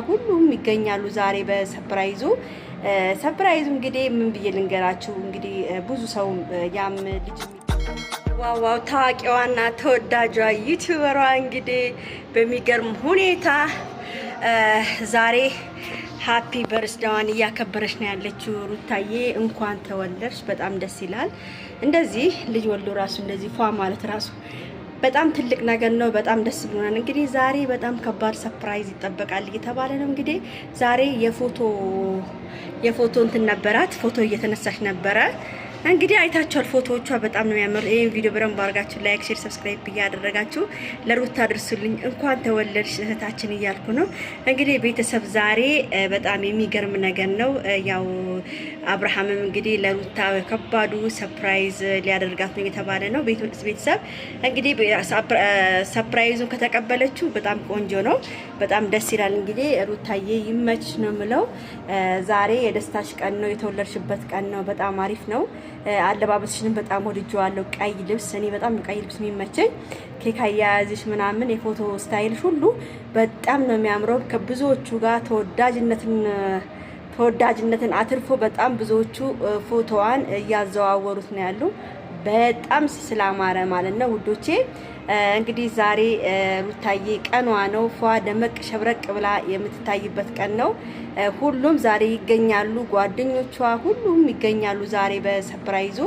ሁሉም ይገኛሉ ዛሬ በሰርፕራይዙ እንግዲህ ምን ብዬ ልንገራችሁ እንግዲህ ብዙ ሰው ያም ልጅ ዋው ታዋቂዋና ተወዳጇ ዩቲዩበሯ እንግዲህ በሚገርም ሁኔታ ዛሬ ሃፒ በርዝዴዋን እያከበረች ነው ያለችው። ሩታዬ እንኳን ተወለድሽ፣ በጣም ደስ ይላል። እንደዚህ ልጅ ወልዶ ራሱ እንደዚህ ፏ ማለት ራሱ በጣም ትልቅ ነገር ነው። በጣም ደስ ብሎናል። እንግዲህ ዛሬ በጣም ከባድ ሰርፕራይዝ ይጠበቃል እየተባለ ነው። እንግዲህ ዛሬ የፎቶ እንትን ነበራት፣ ፎቶ እየተነሳች ነበረ። እንግዲህ አይታችኋል፣ ፎቶዎቿ በጣም ነው የሚያምር። ይሄን ቪዲዮ በደንብ አድርጋችሁ ላይክ፣ ሼር፣ ሰብስክራይብ እያደረጋችሁ ለሩታ አድርሱልኝ። እንኳን ተወለድሽ እህታችን እያልኩ ነው። እንግዲህ ቤተሰብ ዛሬ በጣም የሚገርም ነገር ነው። ያው አብርሃምም እንግዲህ ለሩታ ከባዱ ሰርፕራይዝ ሊያደርጋት ነው የተባለ ነው። ቤተሰብ እንግዲህ ሰርፕራይዙን ከተቀበለችው በጣም ቆንጆ ነው፣ በጣም ደስ ይላል። እንግዲህ ሩታዬ ይመችሽ ነው የምለው። ዛሬ የደስታሽ ቀን ነው፣ የተወለድሽበት ቀን ነው። በጣም አሪፍ ነው። አለባበስሽንም በጣም ወድጄዋለሁ። ቀይ ልብስ፣ እኔ በጣም ቀይ ልብስ የሚመቸኝ ኬክ አያያዝሽ ምናምን የፎቶ ስታይልሽ ሁሉ በጣም ነው የሚያምረው። ከብዙዎቹ ጋር ተወዳጅነትን አትርፎ በጣም ብዙዎቹ ፎቶዋን እያዘዋወሩት ነው ያሉ። በጣም ስላማረ ማለት ነው ውዶቼ። እንግዲህ ዛሬ ሩታዬ ቀኗ ነው። ፏ ደመቅ ሸብረቅ ብላ የምትታይበት ቀን ነው። ሁሉም ዛሬ ይገኛሉ፣ ጓደኞቿ ሁሉም ይገኛሉ ዛሬ በሰርፕራይዙ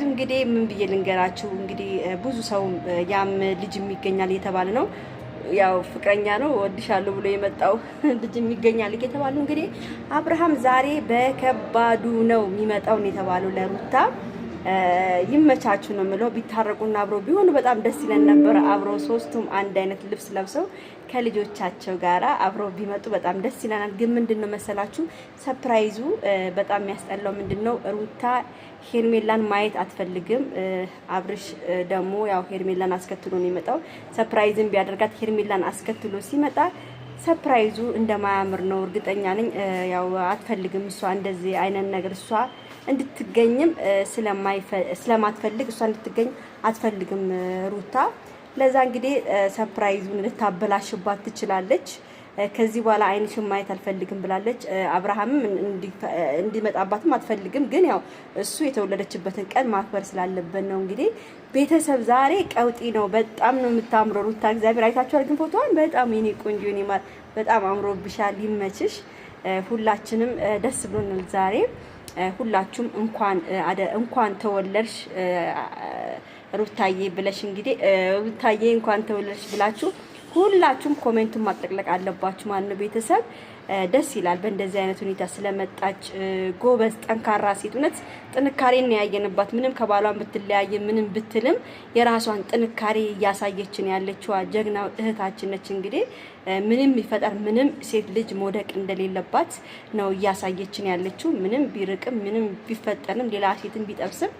እንግዲህ ምን ብዬ ልንገራችሁ እንግዲህ ብዙ ሰው ያም ልጅ ይገኛል እየተባለ ነው። ያው ፍቅረኛ ነው ወድሻለሁ ብሎ የመጣው ልጅ ይገኛል እየተባለ እንግዲህ አብርሃም ዛሬ በከባዱ ነው የሚመጣው ነው የተባለው ለሩታ። ይመቻችሁ ነው የምለው። ቢታረቁና አብሮ ቢሆኑ በጣም ደስ ይለን ነበር። አብሮ ሶስቱም አንድ አይነት ልብስ ለብሰው ከልጆቻቸው ጋራ አብሮ ቢመጡ በጣም ደስ ይለናል። ግን ምንድነው መሰላችሁ ሰርፕራይዙ በጣም የሚያስጠላው ምንድነው፣ ሩታ ሄርሜላን ማየት አትፈልግም። አብርሽ ደግሞ ያው ሄርሜላን አስከትሎ ነው የመጣው። ሰርፕራይዝን ቢያደርጋት ሄርሜላን አስከትሎ ሲመጣ ሰርፕራይዙ እንደማያምር ነው እርግጠኛ ነኝ። ያው አትፈልግም እሷ እንደዚህ አይነት ነገር እሷ እንድትገኝም ስለማትፈልግ እሷ እንድትገኝ አትፈልግም ሩታ። ለዛ እንግዲህ ሰርፕራይዙን ልታበላሽባት ትችላለች። ከዚህ በኋላ አይንሽን ማየት አልፈልግም ብላለች። አብርሃምም እንዲመጣባትም አትፈልግም። ግን ያው እሱ የተወለደችበትን ቀን ማክበር ስላለበት ነው። እንግዲህ ቤተሰብ ዛሬ ቀውጢ ነው። በጣም ነው የምታምረው ሩታ። እግዚአብሔር አይታችኋል ግን ፎቶዋን በጣም የኔ ቆንጆ የኔ ማር በጣም አምሮብሻል። ይመችሽ። ሁላችንም ደስ ብሎናል ዛሬ። ሁላችሁም እንኳን ተወለድሽ ሩታዬ ብለሽ እንግዲህ ሩታዬ እንኳን ተወለድሽ ብላችሁ ሁላችሁም ኮሜንቱን ማጥለቅለቅ አለባችሁ ማለት ነው ቤተሰብ። ደስ ይላል በእንደዚህ አይነት ሁኔታ ስለመጣች። ጎበዝ ጠንካራ ሴት፣ እውነት ጥንካሬን ነው ያየንባት። ምንም ከባሏን ብትለያየ ምንም ብትልም የራሷን ጥንካሬ እያሳየችን ያለችዋ ጀግና እህታችን ነች። እንግዲህ ምንም ይፈጠር ምንም ሴት ልጅ መውደቅ እንደሌለባት ነው እያሳየችን ያለችው። ምንም ቢርቅም ምንም ቢፈጠርም ሌላ ሴትን ቢጠብስም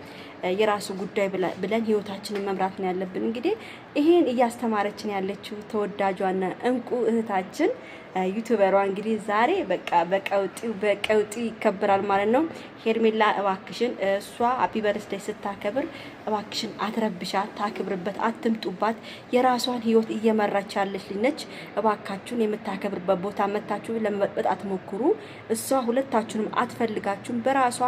የራሱ ጉዳይ ብለን ህይወታችንን መምራት ነው ያለብን። እንግዲህ ይሄን እያስተማረችን ያለችው ተወዳጇና እንቁ እህታችን ዩቲዩበሯ እንግዲህ ዛሬ በቃ በቀውጢ ይከበራል ማለት ነው። ሄርሜላ እባክሽን እሷ ሃፒ በርዝዴይ ስታከብር እባክሽን አትረብሻት፣ ታክብርበት፣ አትምጡባት። የራሷን ህይወት እየመራች ያለች ልጅ ነች። እባካችሁን የምታከብርበት ቦታ መታችሁ ለመበጥበጥ አትሞክሩ። እሷ ሁለታችሁንም አትፈልጋችሁም። በራሷ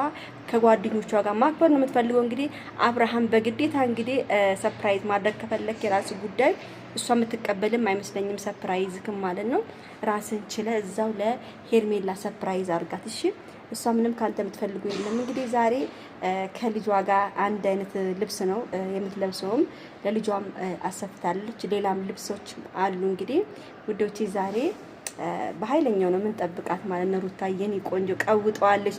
ከጓደኞቿ ጋር ማክበር ነው የምትፈልገው። እንግዲህ አብርሃም በግዴታ እንግዲህ ሰርፕራይዝ ማድረግ ከፈለክ የራስ ጉዳይ። እሷ የምትቀበልም አይመስለኝም ሰርፕራይዝክም ማለት ነው። ራስን ችለ እዛው ለሄርሜላ ሰርፕራይዝ አድርጋት እሺ። እሷ ምንም ካንተ የምትፈልጉ የለም። እንግዲህ ዛሬ ከልጇ ጋር አንድ አይነት ልብስ ነው የምትለብሰውም፣ ለልጇም አሰፍታለች። ሌላም ልብሶች አሉ። እንግዲህ ውዶቼ ዛሬ በኃይለኛው ነው የምንጠብቃት ማለት ነው። ሩታዬን ቆንጆ ቀውጠዋለች፣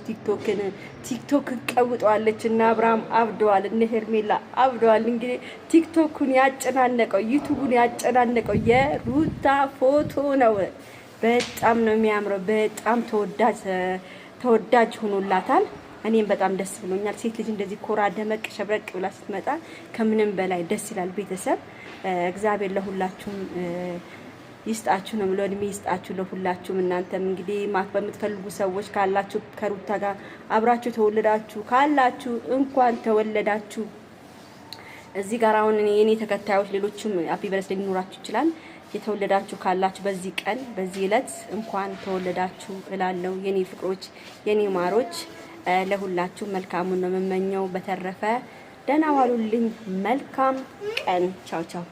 ቲክቶክን ቀውጠዋለች። እና አብርሃም አብደዋል፣ እነ ሄርሜላ አብደዋል። እንግዲህ ቲክቶኩን ያጨናነቀው ዩቲዩቡን ያጨናነቀው የሩታ ፎቶ ነው። በጣም ነው የሚያምረው። በጣም ተወዳጅ ሆኖላታል። እኔም በጣም ደስ ብሎኛል። ሴት ልጅ እንደዚህ ኮራ ደመቅ ሸብረቅ ብላ ስትመጣ ከምንም በላይ ደስ ይላል። ቤተሰብ እግዚአብሔር ለሁላችሁም ይስጣችሁ ነው ብሎ እድሜ ይስጣችሁ ለሁላችሁም። እናንተም እንግዲህ ማክበር የምትፈልጉ ሰዎች ካላችሁ ከሩታ ጋር አብራችሁ ተወለዳችሁ ካላችሁ እንኳን ተወለዳችሁ። እዚህ ጋር አሁን የኔ ተከታዮች ሌሎችም ሃፒ በርዝዴይ ሊኖራችሁ ይችላል። የተወለዳችሁ ካላችሁ በዚህ ቀን በዚህ ዕለት እንኳን ተወለዳችሁ እላለሁ። የኔ ፍቅሮች የኔ ማሮች ለሁላችሁ መልካሙን ነው የምመኘው። በተረፈ ደህና ዋሉልኝ። መልካም ቀን። ቻው ቻው።